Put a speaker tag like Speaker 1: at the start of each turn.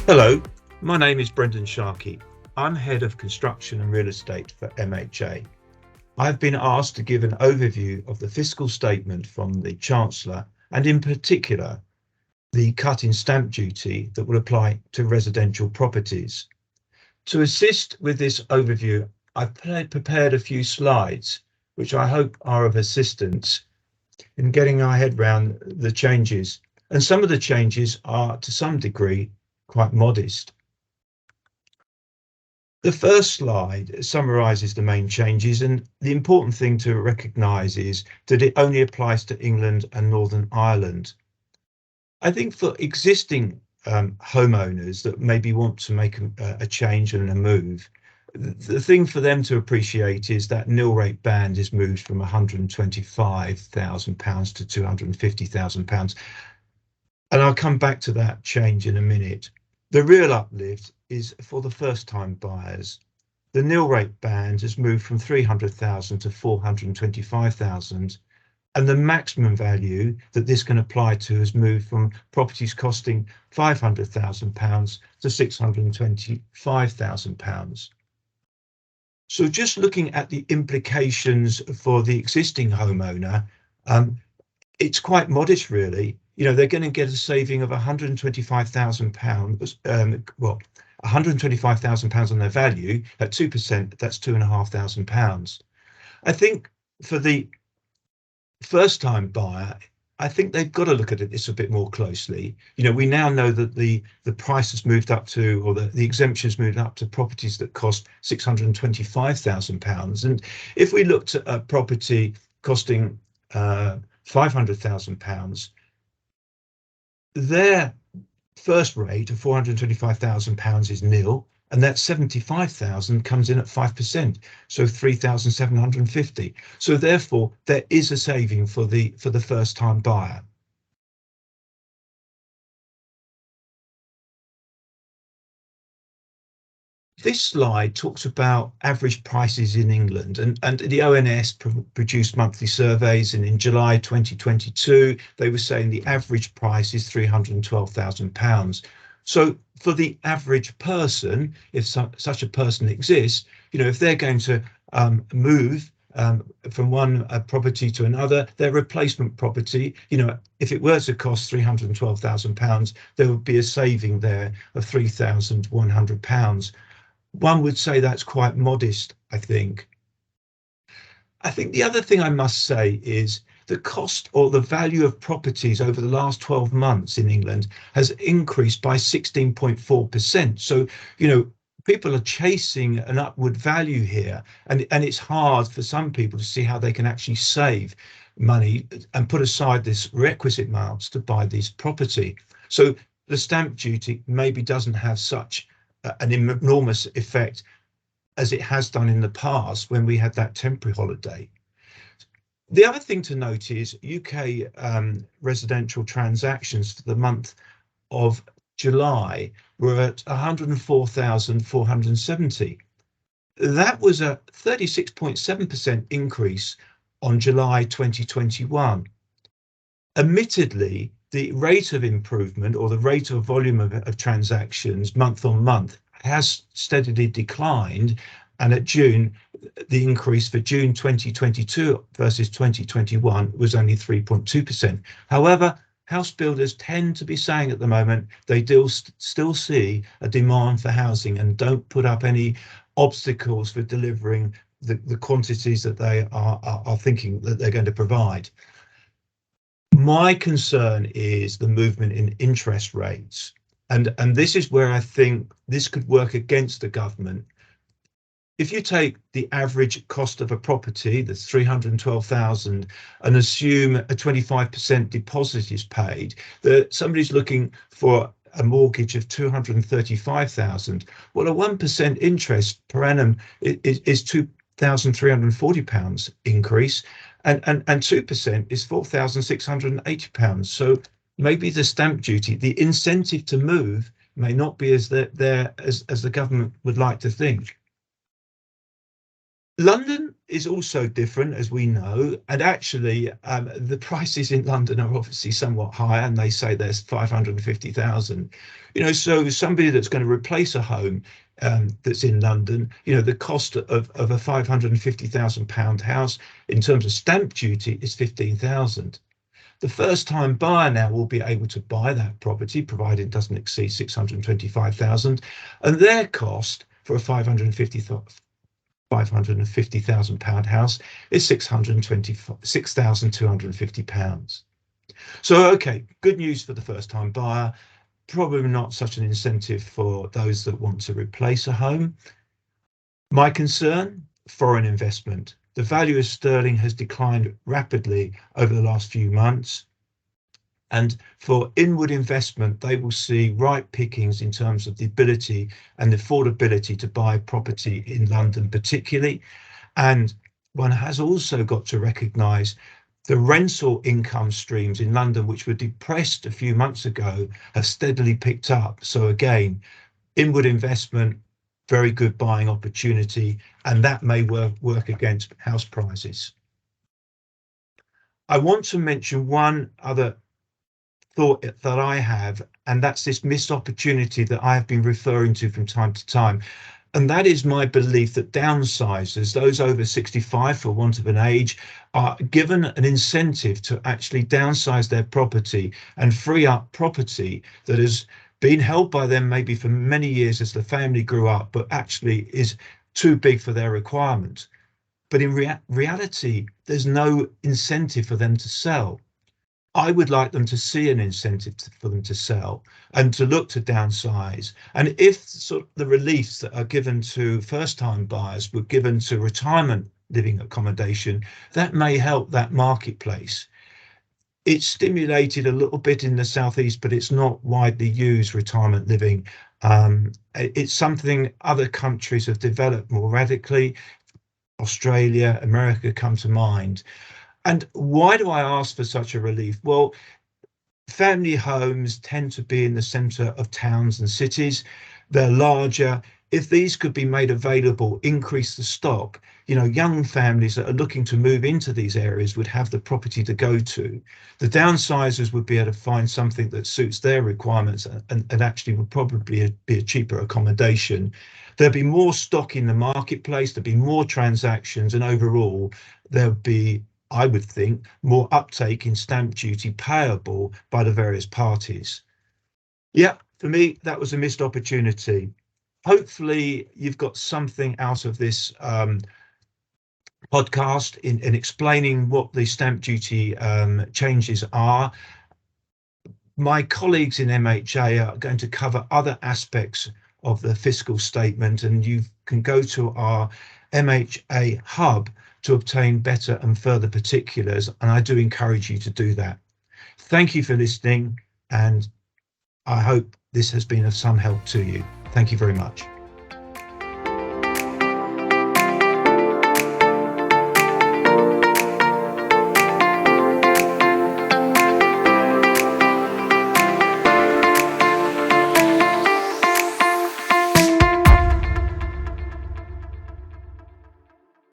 Speaker 1: Hello, my name is Brendan Sharkey. I'm Head of Construction and Real Estate for MHA. I've been asked to give an overview of the fiscal statement from the Chancellor and in particular the cut in stamp duty that will apply to residential properties. To assist with this overview, I've prepared a few slides which I hope are of assistance in getting our head around the changes. And some of the changes are to some degree quite modest. The first slide summarises the main changes, and the important thing to recognise is that it only applies to England and Northern Ireland. I think for existing homeowners that maybe want to make a change and a move, the thing for them to appreciate is that nil rate band is moved from £125,000 to £250,000. And I'll come back to that change in a minute. The real uplift is for the first time buyers. The nil rate band has moved from 300,000 to 425,000, and the maximum value that this can apply to has moved from properties costing £500,000 to £625,000. So just looking at the implications for the existing homeowner, it's quite modest, really. They're going to get a saving of £125,000, £125,000 on their value. At 2%, that's £2,500. I think for the first-time buyer, I think they've got to look at this a bit more closely. We now know that the price has moved up to, or the exemption has moved up to properties that cost £625,000. And if we looked at a property costing £500,000, their first rate of £425,000 is nil, and that 75,000 comes in at 5%, so 3,750. So therefore, there is a saving for the first-time buyer. This slide talks about average prices in England, and the ONS produced monthly surveys, and in July 2022 they were saying the average price is £312,000. So for the average person, if such a person exists, if they're going to move from one property to another, their replacement property, if it were to cost £312,000, there would be a saving there of £3,100. One would say that's quite modest, I think. I think the other thing I must say is the cost or the value of properties over the last 12 months in England has increased by 16.4%. So, people are chasing an upward value here, and it's hard for some people to see how they can actually save money and put aside this requisite amounts to buy this property. So the stamp duty maybe doesn't have such an enormous effect as it has done in the past when we had that temporary holiday. The other thing to note is UK residential transactions for the month of July were at 104,470. That was a 36.7% increase on July 2021. Admittedly, the rate of improvement or the rate of volume of transactions month on month has steadily declined, and at June, the increase for June 2022 versus 2021 was only 3.2%. However, house builders tend to be saying at the moment they still see a demand for housing and don't put up any obstacles for delivering the quantities that they are thinking that they're going to provide. My concern is the movement in interest rates, and this is where I think this could work against the government. If you take the average cost of a property, that's 312,000, and assume a 25% deposit is paid, that somebody's looking for a mortgage of 235,000. Well, a 1% interest per annum is £2,340 increase, and 2% is £4,680. So maybe the stamp duty, the incentive to move, may not be as there as the government would like to think. London is also different, as we know, and actually the prices in London are obviously somewhat higher, and they say there's 550,000. So somebody that's going to replace a home that's in London, the cost of a £550,000 house in terms of stamp duty is 15,000. The first time buyer now will be able to buy that property, provided it doesn't exceed 625,000, and their cost for a £550,000 house is £6,250. So, okay, good news for the first time buyer, probably not such an incentive for those that want to replace a home. My concern, foreign investment. The value of sterling has declined rapidly over the last few months. And for inward investment, they will see ripe pickings in terms of the ability and the affordability to buy property in London, particularly. And one has also got to recognise the rental income streams in London, which were depressed a few months ago, have steadily picked up. So again, inward investment, very good buying opportunity, and that may work against house prices. I want to mention one other thought that I have, and that's this missed opportunity that I have been referring to from time to time. And that is my belief that downsizers, those over 65 for want of an age, are given an incentive to actually downsize their property and free up property that has been held by them maybe for many years as the family grew up, but actually is too big for their requirement. But in reality, there's no incentive for them to sell. I would like them to see an incentive for them to sell and to look to downsize. And if sort of the reliefs that are given to first-time buyers were given to retirement living accommodation, that may help that marketplace. It's stimulated a little bit in the southeast, but it's not widely used, retirement living. It's something other countries have developed more radically. Australia, America come to mind. And why do I ask for such a relief? Well, family homes tend to be in the centre of towns and cities. They're larger. If these could be made available, increase the stock, young families that are looking to move into these areas would have the property to go to. The downsizers would be able to find something that suits their requirements and actually would probably be a cheaper accommodation. There'd be more stock in the marketplace, there'd be more transactions, and overall there'd be, I would think, more uptake in stamp duty payable by the various parties. Yeah, for me, that was a missed opportunity. Hopefully you've got something out of this podcast in explaining what the stamp duty changes are. My colleagues in MHA are going to cover other aspects of the fiscal statement, and you can go to our MHA hub to obtain better and further particulars, and I do encourage you to do that. Thank you for listening, and I hope this has been of some help to you. Thank you very much.